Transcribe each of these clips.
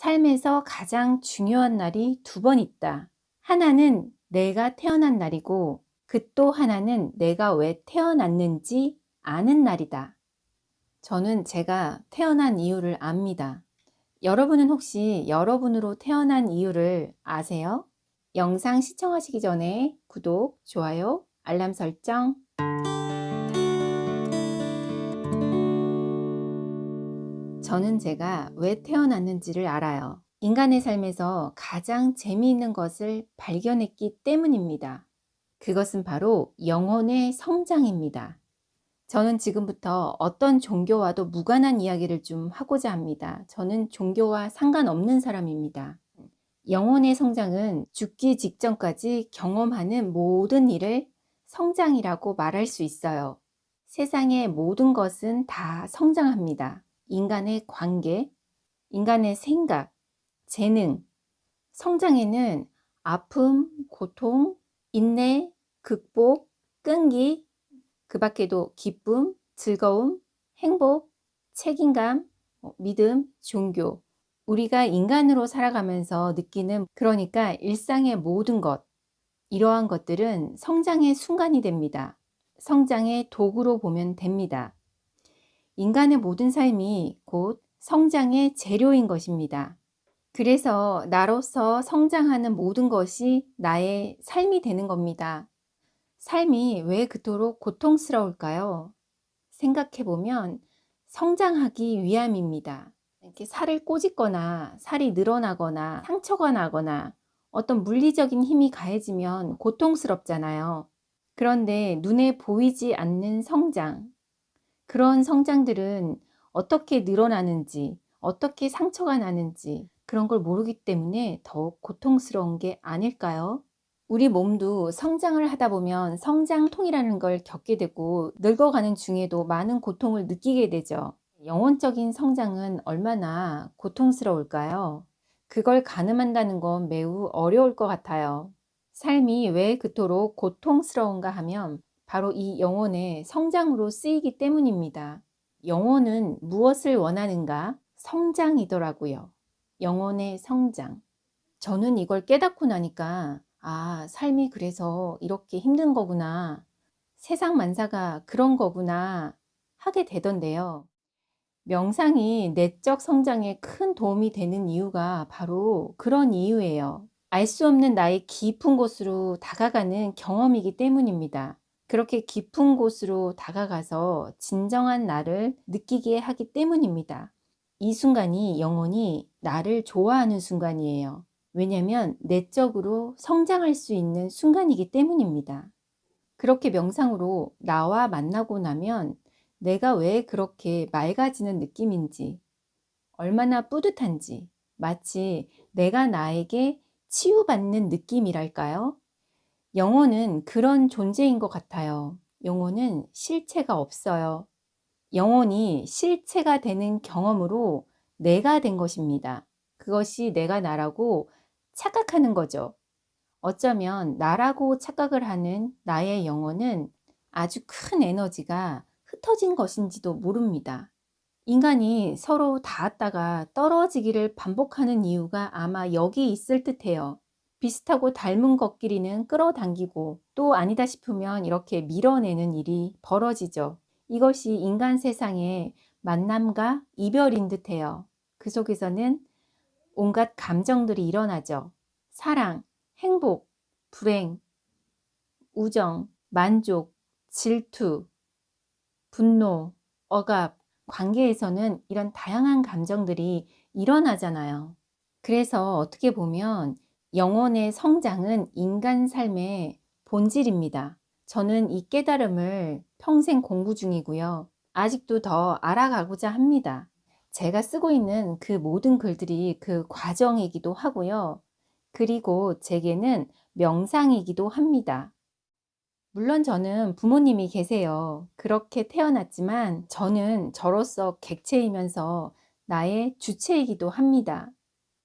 삶에서 가장 중요한 날이 두 번 있다. 하나는 내가 태어난 날이고 그 또 하나는 내가 왜 태어났는지 아는 날이다. 저는 제가 태어난 이유를 압니다. 여러분은 혹시 여러분으로 태어난 이유를 아세요? 영상 시청하시기 전에 구독, 좋아요, 알람 설정. 저는 제가 왜 태어났는지를 알아요. 인간의 삶에서 가장 재미있는 것을 발견했기 때문입니다. 그것은 바로 영혼의 성장입니다. 저는 지금부터 어떤 종교와도 무관한 이야기를 좀 하고자 합니다. 저는 종교와 상관없는 사람입니다. 영혼의 성장은 죽기 직전까지 경험하는 모든 일을 성장이라고 말할 수 있어요. 세상의 모든 것은 다 성장합니다. 인간의 관계, 인간의 생각, 재능, 성장에는 아픔, 고통, 인내, 극복, 끈기, 그 밖에도 기쁨, 즐거움, 행복, 책임감, 믿음, 종교, 우리가 인간으로 살아가면서 느끼는, 그러니까 일상의 모든 것, 이러한 것들은 성장의 순간이 됩니다. 성장의 도구로 보면 됩니다. 인간의 모든 삶이 곧 성장의 재료인 것입니다. 그래서 나로서 성장하는 모든 것이 나의 삶이 되는 겁니다. 삶이 왜 그토록 고통스러울까요? 생각해보면 성장하기 위함입니다. 이렇게 살을 꼬집거나 살이 늘어나거나 상처가 나거나 어떤 물리적인 힘이 가해지면 고통스럽잖아요. 그런데 눈에 보이지 않는 성장, 그런 성장들은 어떻게 늘어나는지, 어떻게 상처가 나는지 그런 걸 모르기 때문에 더욱 고통스러운 게 아닐까요? 우리 몸도 성장을 하다 보면 성장통이라는 걸 겪게 되고 늙어가는 중에도 많은 고통을 느끼게 되죠. 영혼적인 성장은 얼마나 고통스러울까요? 그걸 가늠한다는 건 매우 어려울 것 같아요. 삶이 왜 그토록 고통스러운가 하면 바로 이 영혼의 성장으로 쓰이기 때문입니다. 영혼은 무엇을 원하는가? 성장이더라고요. 영혼의 성장. 저는 이걸 깨닫고 나니까 삶이 그래서 이렇게 힘든 거구나. 세상 만사가 그런 거구나 하게 되던데요. 명상이 내적 성장에 큰 도움이 되는 이유가 바로 그런 이유예요. 알 수 없는 나의 깊은 곳으로 다가가는 경험이기 때문입니다. 그렇게 깊은 곳으로 다가가서 진정한 나를 느끼게 하기 때문입니다. 이 순간이 영혼이 나를 좋아하는 순간이에요. 왜냐하면 내적으로 성장할 수 있는 순간이기 때문입니다. 그렇게 명상으로 나와 만나고 나면 내가 왜 그렇게 맑아지는 느낌인지, 얼마나 뿌듯한지, 마치 내가 나에게 치유받는 느낌이랄까요? 영혼은 그런 존재인 것 같아요. 영혼은 실체가 없어요. 영혼이 실체가 되는 경험으로 내가 된 것입니다. 그것이 내가 나라고 착각하는 거죠. 어쩌면 나라고 착각을 하는 나의 영혼은 아주 큰 에너지가 흩어진 것인지도 모릅니다. 인간이 서로 닿았다가 떨어지기를 반복하는 이유가 아마 여기 있을 듯해요. 비슷하고 닮은 것끼리는 끌어당기고 또 아니다 싶으면 이렇게 밀어내는 일이 벌어지죠. 이것이 인간 세상의 만남과 이별인 듯해요. 그 속에서는 온갖 감정들이 일어나죠. 사랑, 행복, 불행, 우정, 만족, 질투, 분노, 억압, 관계에서는 이런 다양한 감정들이 일어나잖아요. 그래서 어떻게 보면 영혼의 성장은 인간 삶의 본질입니다. 저는 이 깨달음을 평생 공부 중이고요. 아직도 더 알아가고자 합니다. 제가 쓰고 있는 그 모든 글들이 그 과정이기도 하고요. 그리고 제게는 명상이기도 합니다. 물론 저는 부모님이 계세요. 그렇게 태어났지만 저는 저로서 객체이면서 나의 주체이기도 합니다.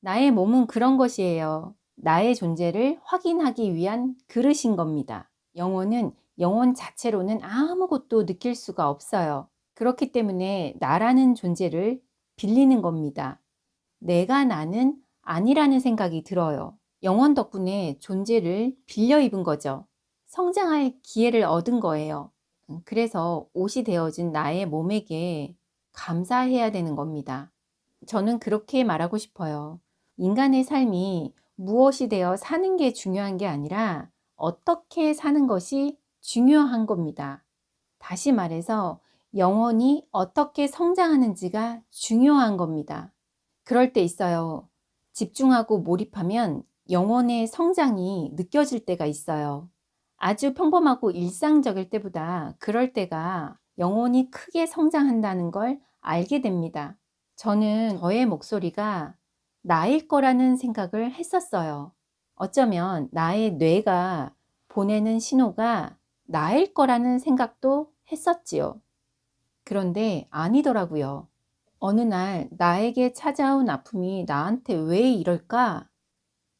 나의 몸은 그런 것이에요. 나의 존재를 확인하기 위한 그릇인 겁니다. 영혼은 영혼 자체로는 아무것도 느낄 수가 없어요. 그렇기 때문에 나라는 존재를 빌리는 겁니다. 내가 나는 아니라는 생각이 들어요. 영혼 덕분에 존재를 빌려 입은 거죠. 성장할 기회를 얻은 거예요. 그래서 옷이 되어준 나의 몸에게 감사해야 되는 겁니다. 저는 그렇게 말하고 싶어요. 인간의 삶이 무엇이 되어 사는 게 중요한 게 아니라 어떻게 사는 것이 중요한 겁니다. 다시 말해서 영혼이 어떻게 성장하는지가 중요한 겁니다. 그럴 때 있어요. 집중하고 몰입하면 영혼의 성장이 느껴질 때가 있어요. 아주 평범하고 일상적일 때보다 그럴 때가 영혼이 크게 성장한다는 걸 알게 됩니다. 저는 저의 목소리가 나일 거라는 생각을 했었어요. 어쩌면 나의 뇌가 보내는 신호가 나일 거라는 생각도 했었지요. 그런데 아니더라고요. 어느 날 나에게 찾아온 아픔이 나한테 왜 이럴까?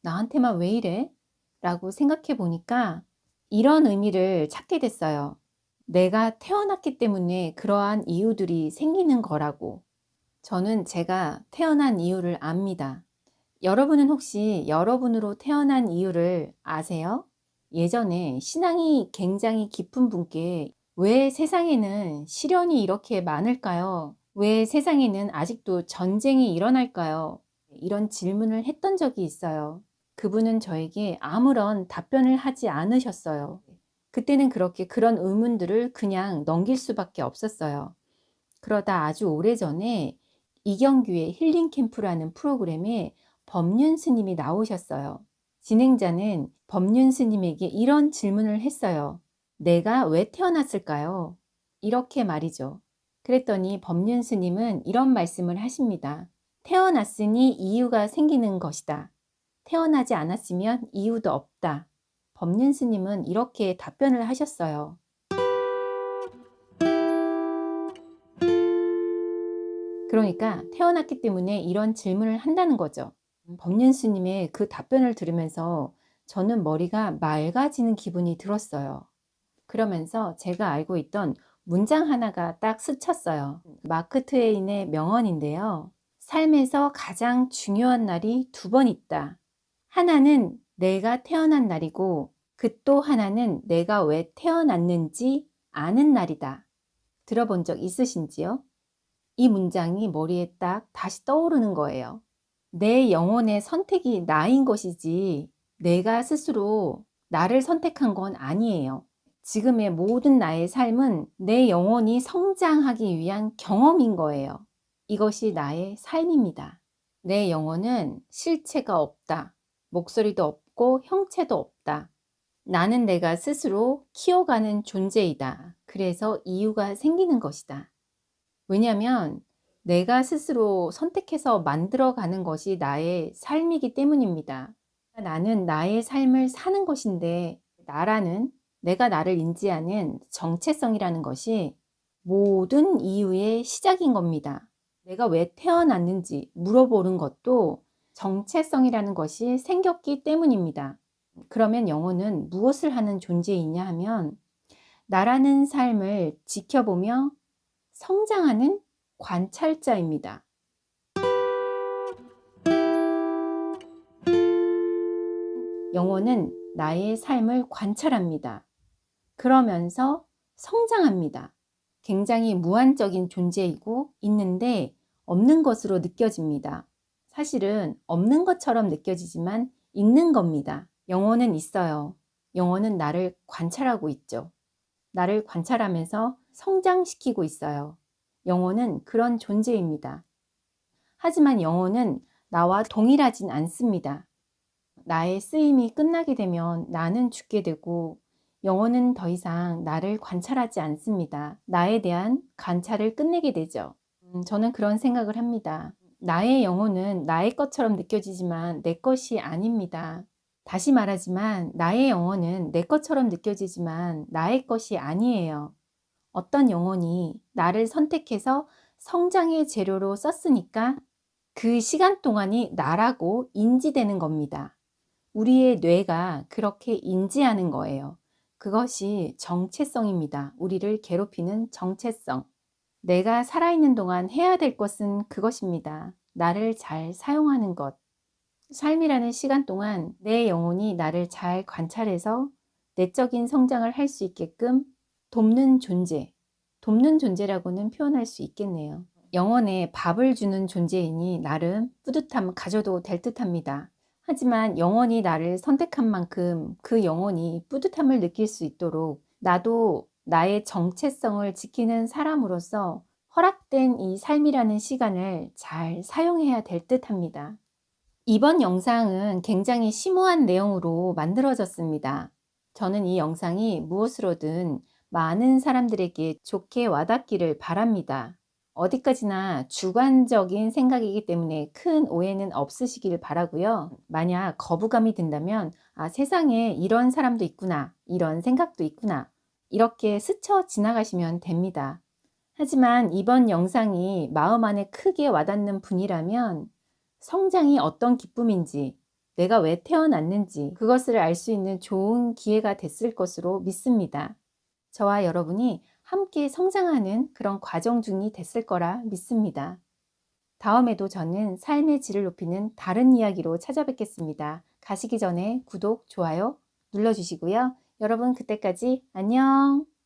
나한테만 왜 이래? 라고 생각해 보니까 이런 의미를 찾게 됐어요. 내가 태어났기 때문에 그러한 이유들이 생기는 거라고. 저는 제가 태어난 이유를 압니다. 여러분은 혹시 여러분으로 태어난 이유를 아세요? 예전에 신앙이 굉장히 깊은 분께 왜 세상에는 시련이 이렇게 많을까요? 왜 세상에는 아직도 전쟁이 일어날까요? 이런 질문을 했던 적이 있어요. 그분은 저에게 아무런 답변을 하지 않으셨어요. 그때는 그렇게 그런 의문들을 그냥 넘길 수밖에 없었어요. 그러다 아주 오래전에 이경규의 힐링 캠프라는 프로그램에 법륜 스님이 나오셨어요. 진행자는 법륜 스님에게 이런 질문을 했어요. 내가 왜 태어났을까요? 이렇게 말이죠. 그랬더니 법륜 스님은 이런 말씀을 하십니다. 태어났으니 이유가 생기는 것이다. 태어나지 않았으면 이유도 없다. 법륜 스님은 이렇게 답변을 하셨어요. 그러니까 태어났기 때문에 이런 질문을 한다는 거죠. 법륜 스님의 그 답변을 들으면서 저는 머리가 맑아지는 기분이 들었어요. 그러면서 제가 알고 있던 문장 하나가 딱 스쳤어요. 마크 트웨인의 명언인데요. 삶에서 가장 중요한 날이 두 번 있다. 하나는 내가 태어난 날이고 그 또 하나는 내가 왜 태어났는지 아는 날이다. 들어본 적 있으신지요? 이 문장이 머리에 딱 다시 떠오르는 거예요. 내 영혼의 선택이 나인 것이지 내가 스스로 나를 선택한 건 아니에요. 지금의 모든 나의 삶은 내 영혼이 성장하기 위한 경험인 거예요. 이것이 나의 삶입니다. 내 영혼은 실체가 없다. 목소리도 없고 형체도 없다. 나는 내가 스스로 키워가는 존재이다. 그래서 이유가 생기는 것이다. 왜냐하면 내가 스스로 선택해서 만들어가는 것이 나의 삶이기 때문입니다. 나는 나의 삶을 사는 것인데 나라는 내가 나를 인지하는 정체성이라는 것이 모든 이유의 시작인 겁니다. 내가 왜 태어났는지 물어보는 것도 정체성이라는 것이 생겼기 때문입니다. 그러면 영혼은 무엇을 하는 존재이냐 하면 나라는 삶을 지켜보며 성장하는 관찰자입니다. 영혼은 나의 삶을 관찰합니다. 그러면서 성장합니다. 굉장히 무한적인 존재이고 있는데 없는 것으로 느껴집니다. 사실은 없는 것처럼 느껴지지만 있는 겁니다. 영혼은 있어요. 영혼은 나를 관찰하고 있죠. 나를 관찰하면서 성장시키고 있어요. 영혼은 그런 존재입니다. 하지만 영혼은 나와 동일하진 않습니다. 나의 쓰임이 끝나게 되면 나는 죽게 되고 영혼은 더 이상 나를 관찰하지 않습니다. 나에 대한 관찰을 끝내게 되죠. 저는 그런 생각을 합니다. 나의 영혼은 나의 것처럼 느껴지지만 내 것이 아닙니다. 다시 말하지만 나의 영혼은 내 것처럼 느껴지지만 나의 것이 아니에요. 어떤 영혼이 나를 선택해서 성장의 재료로 썼으니까 그 시간 동안이 나라고 인지되는 겁니다. 우리의 뇌가 그렇게 인지하는 거예요. 그것이 정체성입니다. 우리를 괴롭히는 정체성. 내가 살아있는 동안 해야 될 것은 그것입니다. 나를 잘 사용하는 것. 삶이라는 시간 동안 내 영혼이 나를 잘 관찰해서 내적인 성장을 할 수 있게끔 돕는 존재, 돕는 존재라고는 표현할 수 있겠네요. 영혼에 밥을 주는 존재이니 나름 뿌듯함 가져도 될 듯합니다. 하지만 영혼이 나를 선택한 만큼 그 영혼이 뿌듯함을 느낄 수 있도록 나도 나의 정체성을 지키는 사람으로서 허락된 이 삶이라는 시간을 잘 사용해야 될 듯합니다. 이번 영상은 굉장히 심오한 내용으로 만들어졌습니다. 저는 이 영상이 무엇으로든 많은 사람들에게 좋게 와닿기를 바랍니다. 어디까지나 주관적인 생각이기 때문에 큰 오해는 없으시길 바라고요. 만약 거부감이 든다면 세상에 이런 사람도 있구나, 이런 생각도 있구나, 이렇게 스쳐 지나가시면 됩니다. 하지만 이번 영상이 마음 안에 크게 와닿는 분이라면 성장이 어떤 기쁨인지, 내가 왜 태어났는지 그것을 알 수 있는 좋은 기회가 됐을 것으로 믿습니다. 저와 여러분이 함께 성장하는 그런 과정 중이 됐을 거라 믿습니다. 다음에도 저는 삶의 질을 높이는 다른 이야기로 찾아뵙겠습니다. 가시기 전에 구독, 좋아요 눌러주시고요. 여러분 그때까지 안녕!